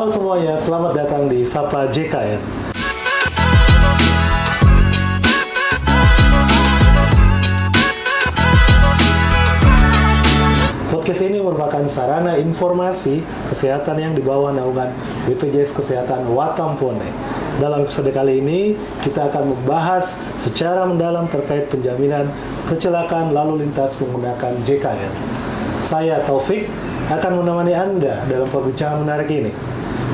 Halo semuanya, selamat datang di Sapa JKN. Podcast ini merupakan sarana informasi kesehatan yang dibawa naungan BPJS Kesehatan Watampone. Dalam episode kali ini, kita akan membahas secara mendalam terkait penjaminan kecelakaan lalu lintas menggunakan JKN. Saya Taufik akan menemani Anda dalam perbincangan menarik ini.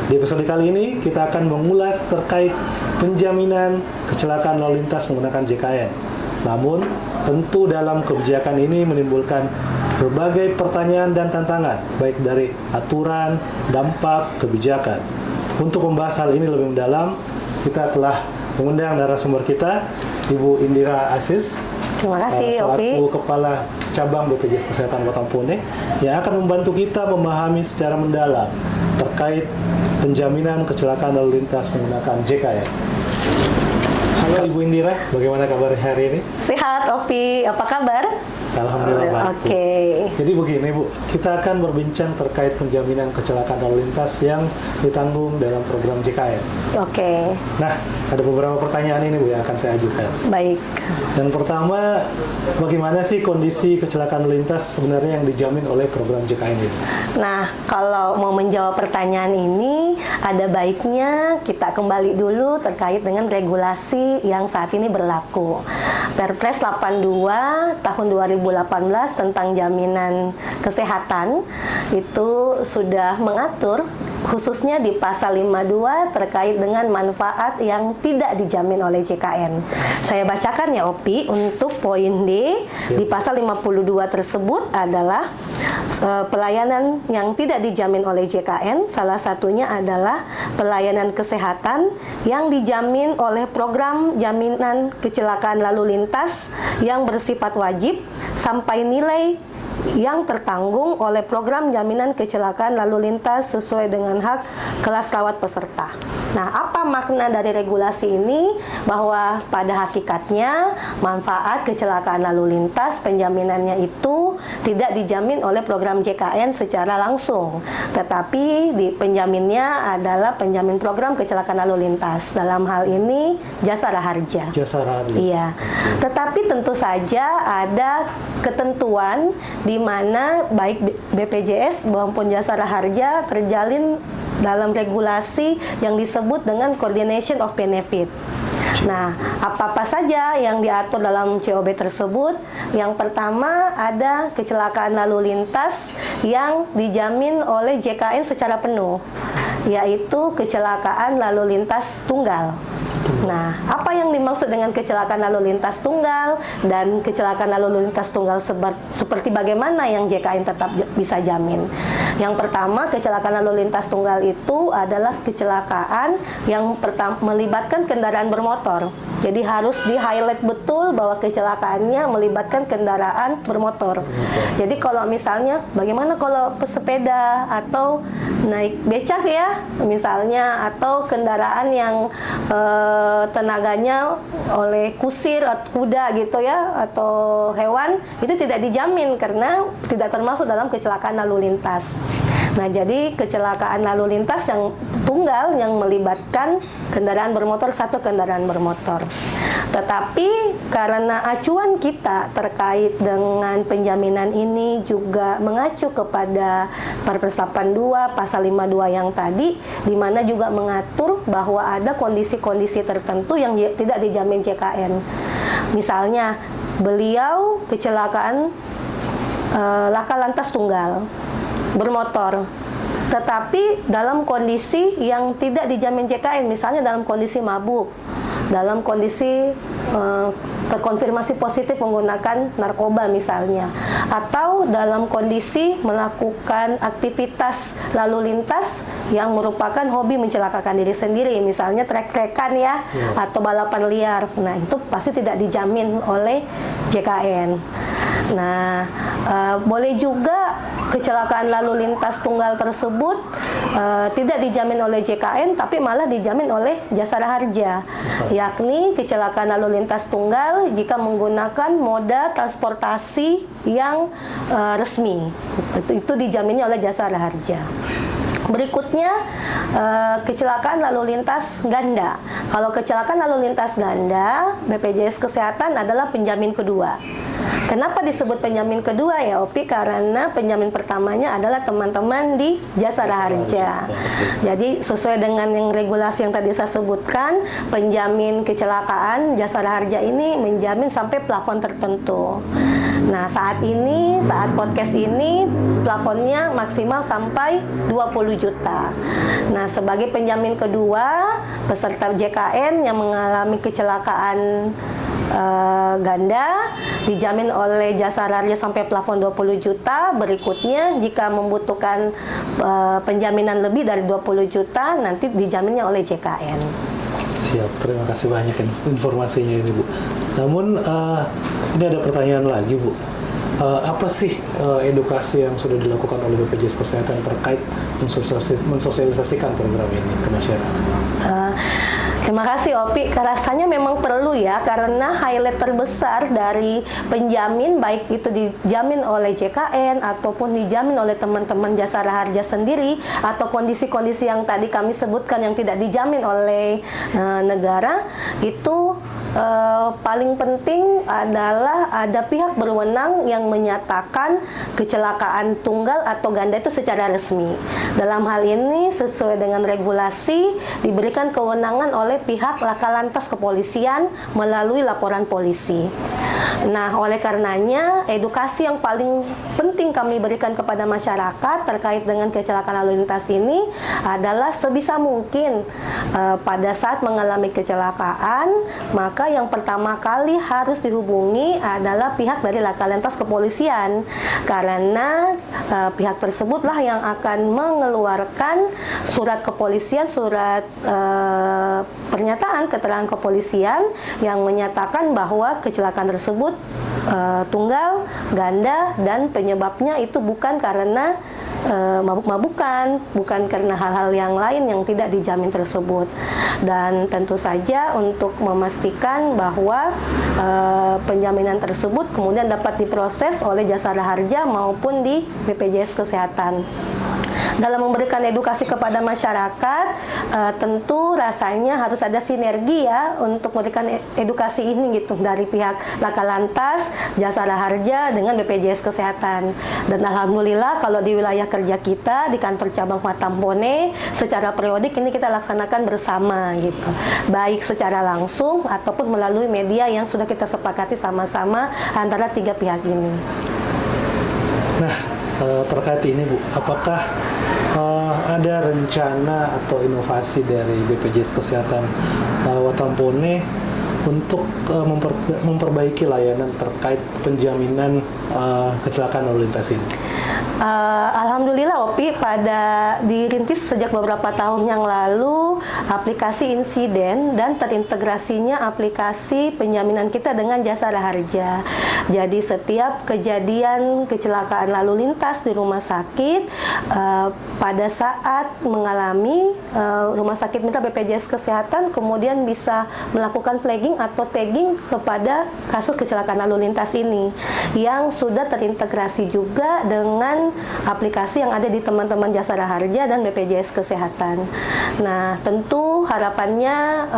Di episode kali ini, kita akan mengulas terkait penjaminan kecelakaan lalu lintas menggunakan JKN. Namun, tentu dalam kebijakan ini menimbulkan berbagai pertanyaan dan tantangan, baik dari aturan, dampak, kebijakan. Untuk membahas hal ini lebih mendalam, kita telah mengundang narasumber kita, Ibu Indira Aziz. Terima kasih, selaku Kepala Cabang BPJS Kesehatan Watampone, yang akan membantu kita memahami secara mendalam terkait penjaminan kecelakaan lalu lintas menggunakan JKN. Halo Ibu Indira, bagaimana kabar hari ini? Sehat, Opi. Apa kabar? Alhamdulillah baik. Oke. Jadi begini Bu, kita akan berbincang terkait penjaminan kecelakaan lalu lintas yang ditanggung dalam program JKN. Oke. Nah, ada beberapa pertanyaan ini Bu yang akan saya ajukan. Baik. Yang pertama, bagaimana sih kondisi kecelakaan lalu lintas sebenarnya yang dijamin oleh program JKN ini? Nah, kalau mau menjawab pertanyaan ini, ada baiknya kita kembali dulu terkait dengan regulasi yang saat ini berlaku. Perpres 82 tahun 2018 tentang jaminan kesehatan itu sudah mengatur khususnya di pasal 52 terkait dengan manfaat yang tidak dijamin oleh JKN. Saya bacakan ya Opi, untuk poin D di pasal 52 tersebut adalah pelayanan yang tidak dijamin oleh JKN, salah satunya adalah pelayanan kesehatan yang dijamin oleh program jaminan kecelakaan lalu lintas yang bersifat wajib sampai nilai yang tertanggung oleh program jaminan kecelakaan lalu lintas sesuai dengan hak kelas rawat peserta. Nah, apa makna dari regulasi ini? Bahwa pada hakikatnya manfaat kecelakaan lalu lintas penjaminannya itu tidak dijamin oleh program JKN secara langsung, tetapi penjaminnya adalah penjamin program kecelakaan lalu lintas. Dalam hal ini Jasara Harja. Jasara Harja. Iya. Tetapi tentu saja ada ketentuan di mana baik BPJS maupun Jasara Harja terjalin dalam regulasi yang disebut dengan Coordination of Benefit. Nah, apa-apa saja yang diatur dalam COB tersebut? Yang pertama ada kecelakaan lalu lintas yang dijamin oleh JKN secara penuh, yaitu kecelakaan lalu lintas tunggal. Nah, apa yang dimaksud dengan kecelakaan lalu lintas tunggal dan kecelakaan lalu lintas tunggal seperti bagaimana yang JKN tetap bisa jamin? Yang pertama, kecelakaan lalu lintas tunggal itu adalah kecelakaan yang melibatkan kendaraan bermotor. Jadi harus di-highlight betul bahwa kecelakaannya melibatkan kendaraan bermotor. Jadi kalau misalnya, bagaimana kalau pesepeda atau naik becak ya, misalnya, atau kendaraan yang tenaganya oleh kusir atau kuda gitu ya, atau hewan, itu tidak dijamin karena tidak termasuk dalam kecelakaan lalu lintas. Nah, jadi kecelakaan lalu lintas yang tunggal yang melibatkan kendaraan bermotor, satu kendaraan bermotor. Tetapi karena acuan kita terkait dengan penjaminan ini juga mengacu kepada Perpres 82 pasal 52 yang tadi, di mana juga mengatur bahwa ada kondisi-kondisi tertentu yang tidak dijamin JKN. Misalnya, beliau kecelakaan laka lantas tunggal bermotor, tetapi dalam kondisi yang tidak dijamin JKN, misalnya dalam kondisi mabuk, dalam kondisi terkonfirmasi positif menggunakan narkoba misalnya, atau dalam kondisi melakukan aktivitas lalu lintas yang merupakan hobi mencelakakan diri sendiri, misalnya trek-trekan ya, atau balapan liar. Nah, itu pasti tidak dijamin oleh JKN. Nah, boleh juga kecelakaan lalu lintas tunggal tersebut tidak dijamin oleh JKN, tapi malah dijamin oleh Jasara Harja, yakni kecelakaan lalu lintas tunggal jika menggunakan moda transportasi yang resmi. Itu dijaminnya oleh Jasara Harja. Berikutnya kecelakaan lalu lintas ganda. Kalau kecelakaan lalu lintas ganda, BPJS Kesehatan adalah penjamin kedua. Kenapa disebut penjamin kedua ya Opi? Karena penjamin pertamanya adalah teman-teman di Jasara Harja. Jadi sesuai dengan yang regulasi yang tadi saya sebutkan, penjamin kecelakaan Jasara Harja ini menjamin sampai plafon tertentu. Nah, saat podcast ini plafonnya maksimal sampai 20 juta. Nah, sebagai penjamin kedua, peserta JKN yang mengalami kecelakaan ganda dijamin oleh Jasara Harja sampai plafon 20 juta. Berikutnya jika membutuhkan penjaminan lebih dari 20 juta nanti dijaminnya oleh JKN. Siap, terima kasih banyak informasinya ini Bu. Namun ini ada pertanyaan lagi Bu. Apa sih edukasi yang sudah dilakukan oleh BPJS Kesehatan terkait mensosialisasikan program ini ke masyarakat? Terima kasih Opi. Rasanya memang perlu ya, karena highlight terbesar dari penjamin, baik itu dijamin oleh JKN ataupun dijamin oleh teman-teman Jasara Harja sendiri, atau kondisi-kondisi yang tadi kami sebutkan yang tidak dijamin oleh negara, itu paling penting adalah ada pihak berwenang yang menyatakan kecelakaan tunggal atau ganda itu secara resmi. Dalam hal ini sesuai dengan regulasi diberikan kewenangan oleh pihak Laka Lantas Kepolisian melalui laporan polisi. Nah, oleh karenanya edukasi yang paling penting kami berikan kepada masyarakat terkait dengan kecelakaan lalu lintas ini adalah sebisa mungkin pada saat mengalami kecelakaan, maka yang pertama kali harus dihubungi adalah pihak dari Laka Lantas Kepolisian, karena pihak tersebutlah yang akan mengeluarkan surat kepolisian, surat pernyataan keterangan kepolisian yang menyatakan bahwa kecelakaan tersebut tunggal, ganda, dan penyebabnya itu bukan karena mabuk-mabukan, bukan karena hal-hal yang lain yang tidak dijamin tersebut. Dan tentu saja untuk memastikan bahwa penjaminan tersebut kemudian dapat diproses oleh Jasara Harja maupun di BPJS Kesehatan. Dalam memberikan edukasi kepada masyarakat, tentu rasanya harus ada sinergi ya untuk memberikan edukasi ini gitu dari pihak Laka Lantas, Jasara Harja dengan BPJS Kesehatan. Dan alhamdulillah kalau di wilayah kerja kita di kantor cabang Watampone secara periodik ini kita laksanakan bersama gitu. Baik secara langsung ataupun melalui media yang sudah kita sepakati sama-sama antara tiga pihak ini. Nah, terkait ini Bu, apakah ada rencana atau inovasi dari BPJS Kesehatan Watampone untuk memperbaiki layanan terkait penjaminan kecelakaan lalu lintas ini? Alhamdulillah Opi, pada dirintis sejak beberapa tahun yang lalu aplikasi insiden dan terintegrasinya aplikasi penjaminan kita dengan Jasara Harja. Jadi setiap kejadian kecelakaan lalu lintas di rumah sakit, pada saat mengalami rumah sakit mitra BPJS Kesehatan kemudian bisa melakukan flagging atau tagging kepada kasus kecelakaan lalu lintas ini yang sudah terintegrasi juga dengan aplikasi yang ada di teman-teman Jasara Harja dan BPJS Kesehatan. Nah, tentu harapannya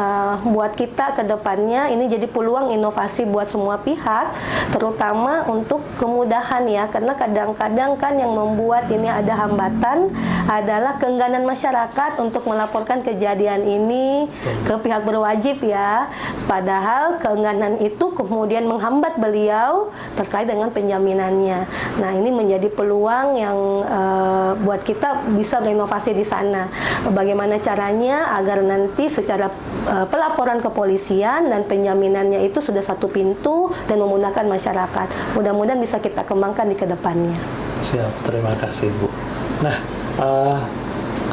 buat kita ke depannya ini jadi peluang inovasi buat semua pihak, terutama untuk kemudahan ya, karena kadang-kadang kan yang membuat ini ada hambatan adalah keengganan masyarakat untuk melaporkan kejadian ini ke pihak berwajib ya. Padahal keengganan itu kemudian menghambat beliau terkait dengan penjaminannya. Nah, ini menjadi peluang yang buat kita bisa berinovasi di sana. Bagaimana caranya agar nanti secara pelaporan kepolisian dan penjaminannya itu sudah satu pintu dan memudahkan masyarakat. Mudah-mudahan bisa kita kembangkan di kedepannya. Siap, terima kasih Bu. Nah,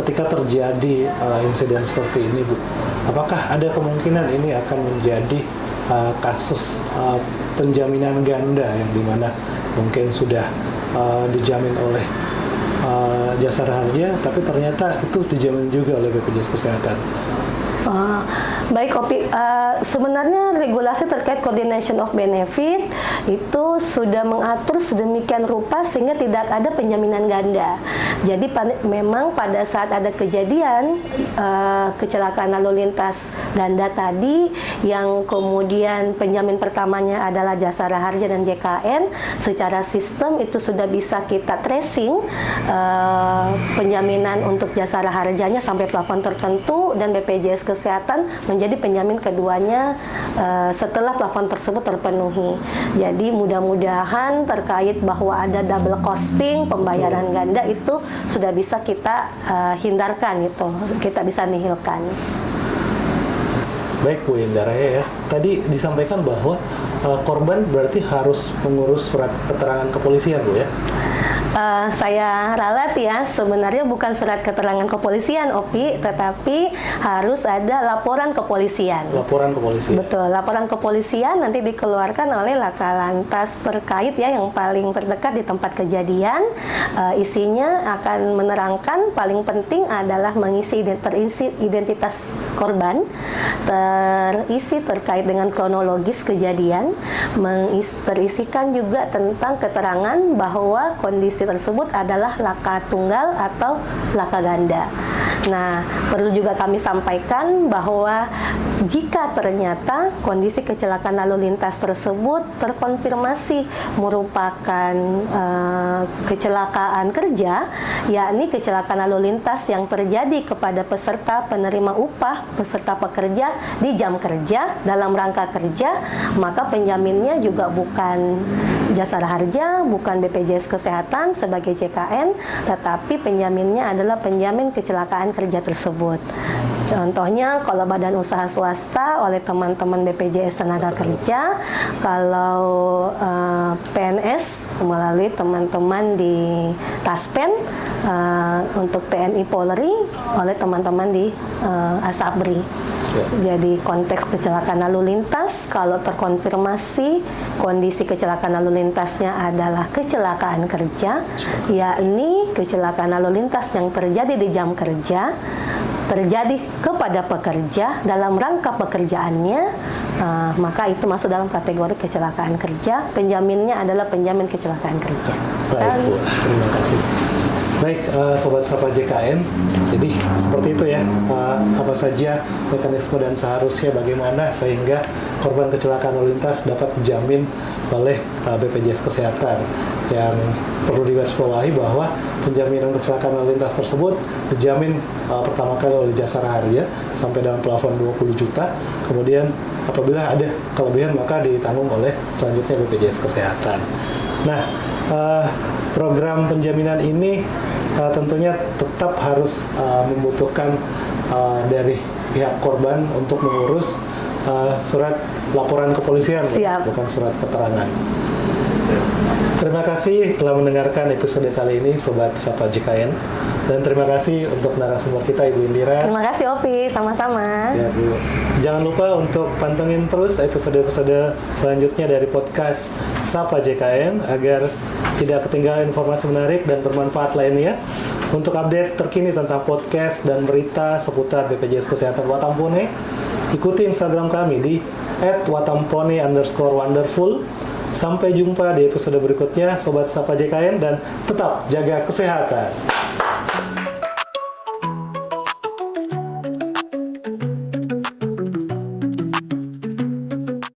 ketika terjadi insiden seperti ini Bu, apakah ada kemungkinan ini akan menjadi kasus penjaminan ganda yang dimana mungkin sudah dijamin oleh Jasara Harja, tapi ternyata itu dijamin juga oleh BPJS Kesehatan? Baik, Opi. Sebenarnya regulasi terkait coordination of benefit itu sudah mengatur sedemikian rupa sehingga tidak ada penjaminan ganda. Jadi memang pada saat ada kejadian kecelakaan lalu lintas ganda tadi, yang kemudian penjamin pertamanya adalah Jasara Harja dan JKN, secara sistem itu sudah bisa kita tracing penjaminan untuk Jasara Harjanya sampai plafon tertentu dan BPJS Kesehatan menjadi penjamin keduanya setelah plafon tersebut terpenuhi. Jadi mudah-mudahan terkait bahwa ada double costing pembayaran ganda itu sudah bisa kita hindarkan, itu kita bisa nihilkan. Baik Bu Indra ya, tadi disampaikan bahwa korban berarti harus mengurus surat keterangan kepolisian Bu ya? Saya ralat ya, sebenarnya bukan surat keterangan kepolisian, Opi, tetapi harus ada laporan kepolisian. Laporan kepolisian. Betul, laporan kepolisian nanti dikeluarkan oleh Laka Lantas terkait ya, yang paling terdekat di tempat kejadian. Isinya akan menerangkan, paling penting adalah terisi identitas korban, terisi terkait dengan kronologis kejadian, terisikan juga tentang keterangan bahwa kondisi tersebut adalah laka tunggal atau laka ganda. Nah, perlu juga kami sampaikan bahwa jika ternyata kondisi kecelakaan lalu lintas tersebut terkonfirmasi merupakan kecelakaan kerja, yakni kecelakaan lalu lintas yang terjadi kepada peserta penerima upah, peserta pekerja di jam kerja dalam rangka kerja, maka penjaminnya juga bukan Jasara Harja, bukan BPJS Kesehatan sebagai JKN, tetapi penjaminnya adalah penjamin kecelakaan kerja tersebut. Contohnya kalau badan usaha swasta oleh teman-teman BPJS Tenaga Kerja, kalau PNS melalui teman-teman di Taspen, untuk TNI Polri oleh teman-teman di Asabri. Jadi konteks kecelakaan lalu lintas, kalau terkonfirmasi kondisi kecelakaan lalu lintasnya adalah kecelakaan kerja, yakni kecelakaan lalu lintas yang terjadi di jam kerja, terjadi kepada pekerja dalam rangka pekerjaannya, maka itu masuk dalam kategori kecelakaan kerja. Penjaminnya adalah penjamin kecelakaan kerja. Baik Bu, terima kasih. Baik, Sobat Sapa JKN, jadi seperti itu ya, apa saja mekanisme dan seharusnya bagaimana sehingga korban kecelakaan lalu lintas dapat dijamin oleh BPJS Kesehatan. Yang perlu digarisbawahi bahwa penjaminan kecelakaan lalu lintas tersebut dijamin pertama kali oleh Jasara Harja sampai dalam plafon 20 juta, kemudian apabila ada kelebihan maka ditanggung oleh selanjutnya BPJS Kesehatan. Nah, program penjaminan ini tentunya tetap harus membutuhkan dari pihak korban untuk mengurus surat laporan kepolisian, bukan surat keterangan. Terima kasih telah mendengarkan episode kali ini Sobat Sapa JKN, dan terima kasih untuk narasumber kita Ibu Indira. Terima kasih Opi, sama-sama. Ya Bu, jangan lupa untuk pantengin terus episode-episode selanjutnya dari podcast Sapa JKN agar tidak ketinggalan informasi menarik dan bermanfaat lainnya. Untuk update terkini tentang podcast dan berita seputar BPJS Kesehatan Watampone, ikuti Instagram kami di @watampone_wonderful. Sampai jumpa di episode berikutnya Sobat Sapa JKN, dan tetap jaga kesehatan.